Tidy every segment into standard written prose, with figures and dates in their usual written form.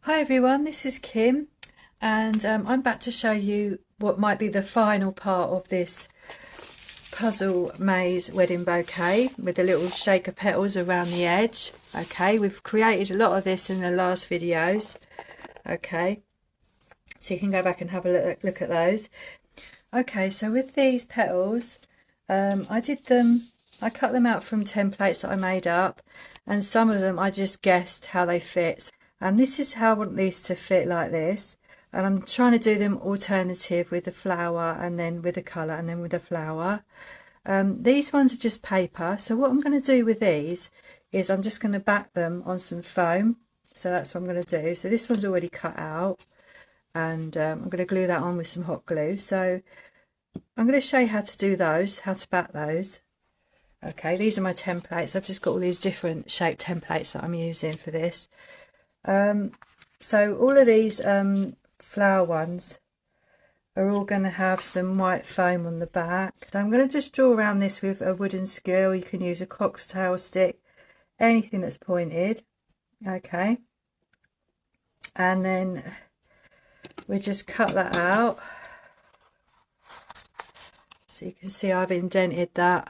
Hi everyone, this is Kim and I'm back to show you what might be the final part of this puzzle maze wedding bouquet with the little shaker petals around the edge. Okay, we've created a lot of this in the last videos. Okay, so you can go back and have a look at those. Okay, so with these petals, I cut them out from templates that I made up, and some of them I just guessed how they fit. And this is how I want these to fit, like this. And I'm trying to do them alternative with the flower and then with the colour and then with the flower. These ones are just paper. So what I'm going to do with these is I'm just going to back them on some foam. So that's what I'm going to do. So this one's already cut out, and I'm going to glue that on with some hot glue. So I'm going to show you how to do those, how to back those. Okay, these are my templates. I've just got all these different shaped templates that I'm using for this. So all of these flower ones are all going to have some white foam on the back. So I'm going to just draw around this with a wooden skewer. You can use a cocktail stick, anything that's pointed. Okay, and then we just cut that out. So you can see I've indented that.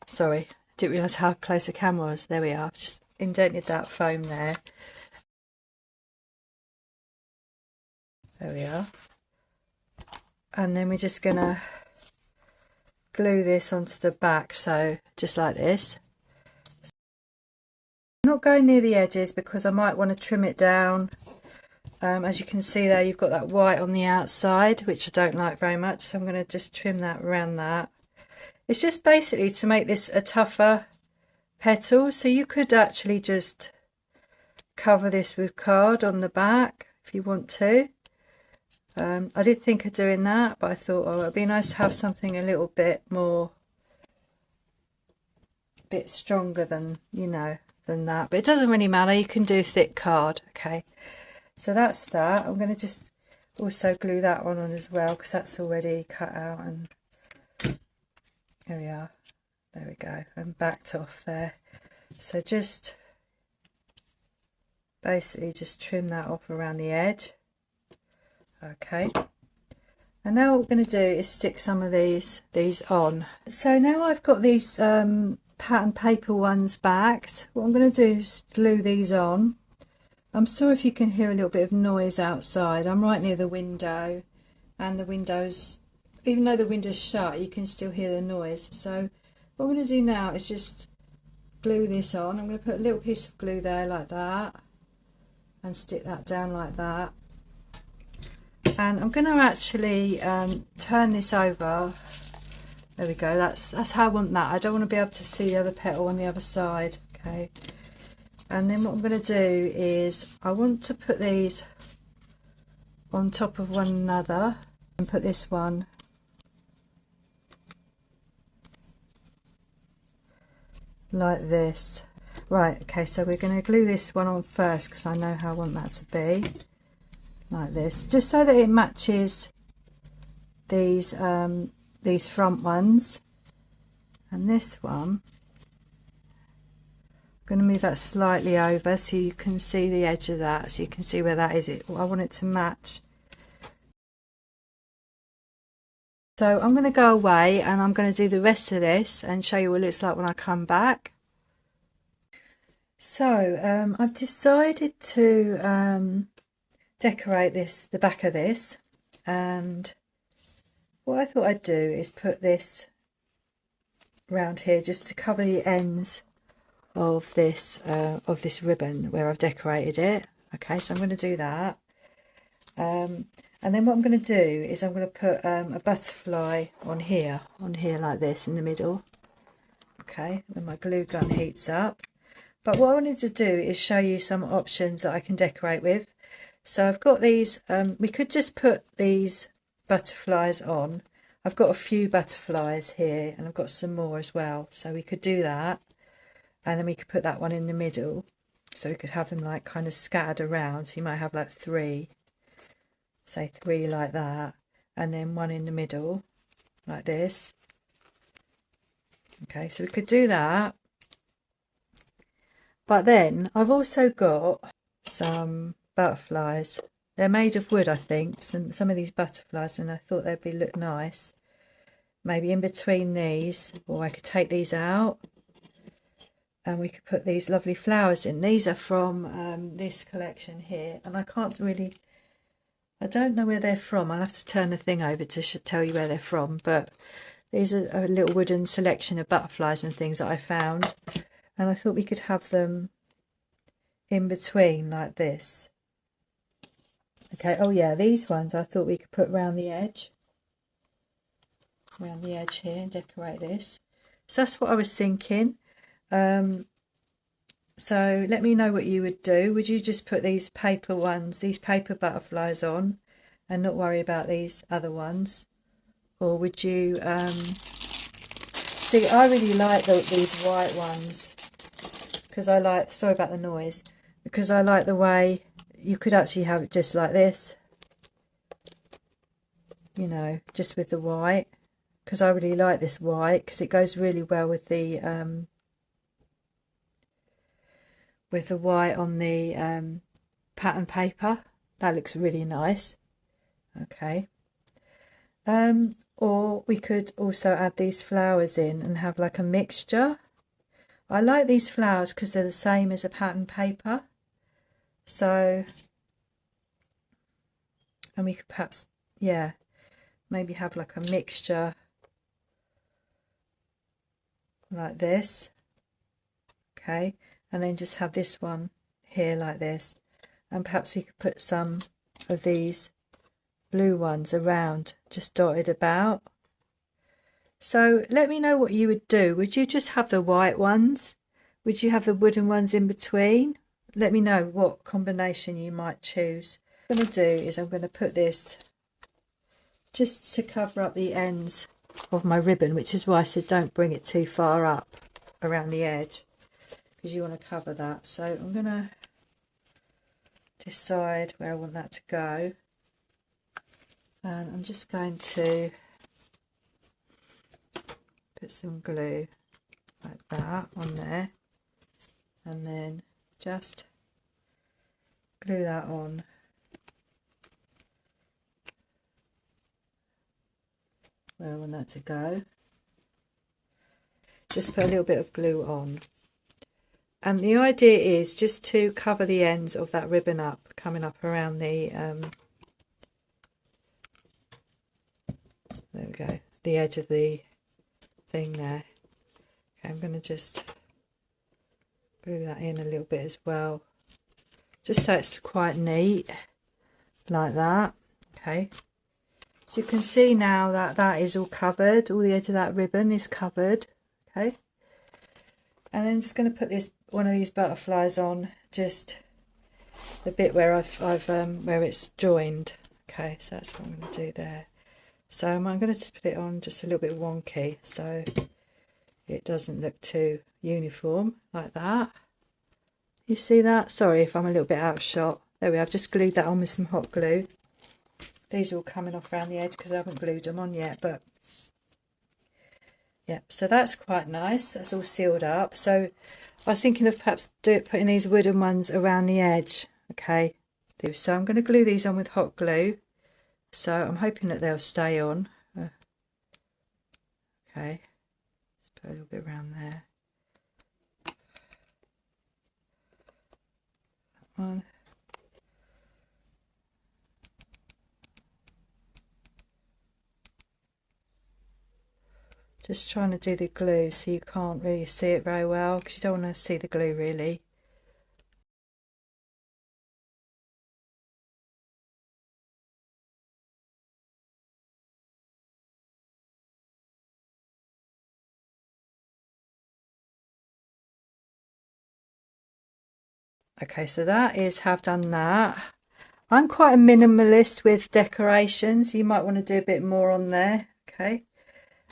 Sorry, didn't realise how close the camera was. There we are. I've just indented that foam there. There we are. And then we're just going to glue this onto the back, so just like this. I'm not going near the edges because I might want to trim it down. As you can see there, you've got that white on the outside, which I don't like very much, so I'm going to just trim that around that. It's just basically to make this a tougher petal, so you could actually just cover this with card on the back if you want to. I did think of doing that, but I thought, oh, it'd be nice to have something a little bit more, a bit stronger than, you know, than that. But it doesn't really matter, you can do thick card. Okay, so that's that. I'm going to just also glue that one on as well, because that's already cut out, and here we are. There we go, and backed off there. So just basically just trim that off around the edge. Okay, and now what we're going to do is stick some of these on. So now I've got these pattern paper ones backed. What I'm going to do is glue these on. I'm sorry if you can hear a little bit of noise outside. I'm right near the window, and the windows, even though the window's shut, you can still hear the noise. So what I'm going to do now is just glue this on. I'm going to put a little piece of glue there like that and stick that down like that. And I'm going to actually turn this over. There we go. That's how I want that. I don't want to be able to see the other petal on the other side. Okay. And then what I'm going to do is I want to put these on top of one another and put this one like this. Right. Okay. So we're going to glue this one on first because I know how I want that to be. Like this, just so that it matches these front ones. And this one, I'm going to move that slightly over so you can see the edge of that, so you can see where that is. I want it to match. So I'm going to go away and I'm going to do the rest of this and show you what it looks like when I come back. So I've decided to decorate the back of this, and what I thought I'd do is put this around here just to cover the ends of this ribbon where I've decorated it. Okay, so I'm going to do that, and then what I'm going to do is I'm going to put a butterfly on here like this in the middle. Okay, when my glue gun heats up. But what I wanted to do is show you some options that I can decorate with. So I've got these, we could just put these butterflies on. I've got a few butterflies here and I've got some more as well. So we could do that, and then we could put that one in the middle. So we could have them like kind of scattered around. So you might have like three, say three like that, and then one in the middle like this. Okay, so we could do that. But then I've also got some butterflies. They're made of wood, I think, some of these butterflies, and I thought they'd look nice. Maybe in between these, or I could take these out and we could put these lovely flowers in. These are from this collection here, and I don't know where they're from. I'll have to turn the thing over to tell you where they're from, but these are a little wooden selection of butterflies and things that I found, and I thought we could have them in between like this. Okay, oh yeah, these ones I thought we could put around the edge here and decorate this. So that's what I was thinking. So let me know what you would do. Would you just put these paper butterflies on and not worry about these other ones? Or would you see, I really like these white ones, because I like, sorry about the noise, because I like the way you could actually have it just like this, you know, just with the white, because I really like this white, because it goes really well with the white on the pattern paper. That looks really nice. Okay. Or we could also add these flowers in and have like a mixture. I like these flowers because they're the same as a pattern paper. So, and we could perhaps, yeah, maybe have like a mixture like this. Okay, and then just have this one here like this, and perhaps we could put some of these blue ones around, just dotted about. So let me know what you would do. Would you just have the white ones? Would you have the wooden ones in between? Let me know what combination you might choose. What I'm going to do is I'm going to put this just to cover up the ends of my ribbon, which is why I said don't bring it too far up around the edge, because you want to cover that. So I'm going to decide where I want that to go, and I'm just going to put some glue like that on there, and then just glue that on where I want that to go. Just put a little bit of glue on, and the idea is just to cover the ends of that ribbon up, coming up around the there we go, the edge of the thing there. Okay, I'm going to just glue that in a little bit as well, just so it's quite neat like that. Okay, so you can see now that that is all covered, all the edge of that ribbon is covered. Okay, and then I'm just going to put one of these butterflies on, just the bit where I've where it's joined. Okay, so that's what I'm going to do there. So I'm going to just put it on just a little bit wonky, so it doesn't look too uniform like that. You see that? Sorry if I'm a little bit out of shot. There we are. I've just glued that on with some hot glue. These are all coming off around the edge because I haven't glued them on yet, but yeah, so that's quite nice. That's all sealed up. So I was thinking of perhaps putting these wooden ones around the edge. Okay, so I'm going to glue these on with hot glue. So I'm hoping that they'll stay on. Okay, let's put a little bit around there. That one. Just trying to do the glue so you can't really see it very well, because you don't want to see the glue really. Okay, so that is have done that. I'm quite a minimalist with decorations. You might want to do a bit more on there. Okay.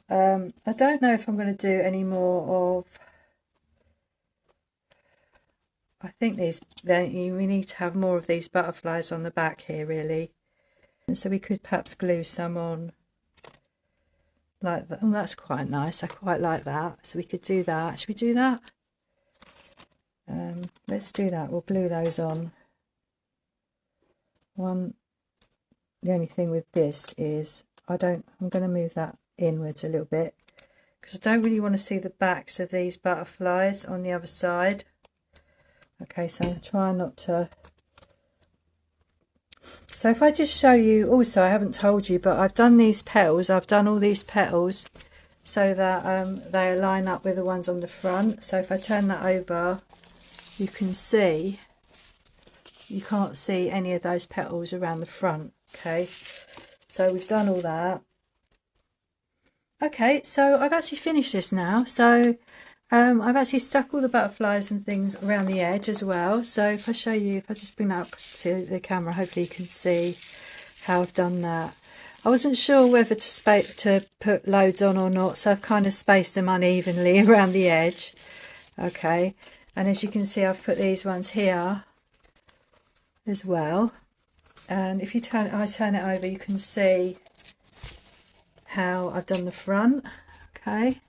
I don't know if I'm going to do any more of, I think we need to have more of these butterflies on the back here really. And so we could perhaps glue some on like that. Oh, that's quite nice. I quite like that. So we could do that. Should we do that? Let's do that. We'll glue those on. The only thing with this is I'm going to move that inwards a little bit because I don't really want to see the backs of these butterflies on the other side. Okay, so I'm trying not to. So if I just show you, also I haven't told you, but I've done these petals, I've done all these petals so that they line up with the ones on the front. So if I turn that over, you can see, you can't see any of those petals around the front. Okay, so we've done all that. Okay, so I've actually finished this now. So I've actually stuck all the butterflies and things around the edge as well. So if I show you, if I just bring that up to the camera, hopefully you can see how I've done that. I wasn't sure whether to put loads on or not, so I've kind of spaced them unevenly around the edge. Okay, and as you can see, I've put these ones here as well. And if you turn it over, you can see how I've done the front. Okay.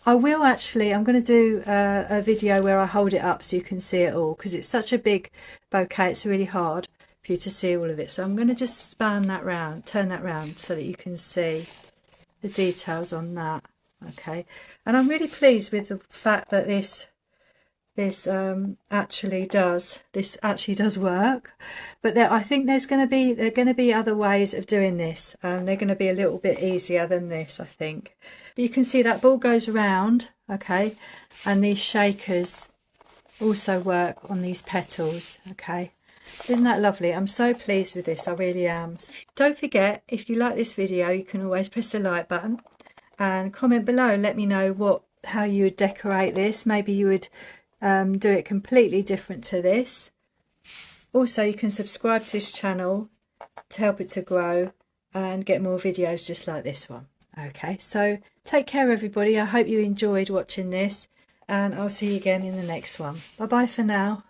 I'm going to do a video where I hold it up so you can see it all, because it's such a big bouquet, it's really hard for you to see all of it. So I'm going to just turn that round so that you can see the details on that. Okay, and I'm really pleased with the fact that this actually does work. But I think there are going to be other ways of doing this. They're going to be a little bit easier than this, I think. But you can see that ball goes round, okay, and these shakers also work on these petals. Okay, isn't that lovely? I'm so pleased with this, I really am. Don't forget, if you like this video, you can always press the like button and comment below and let me know how you would decorate this. Maybe you would do it completely different to this. Also, you can subscribe to this channel to help it to grow and get more videos just like this one. Okay, so take care everybody. I hope you enjoyed watching this, and I'll see you again in the next one. Bye bye for now.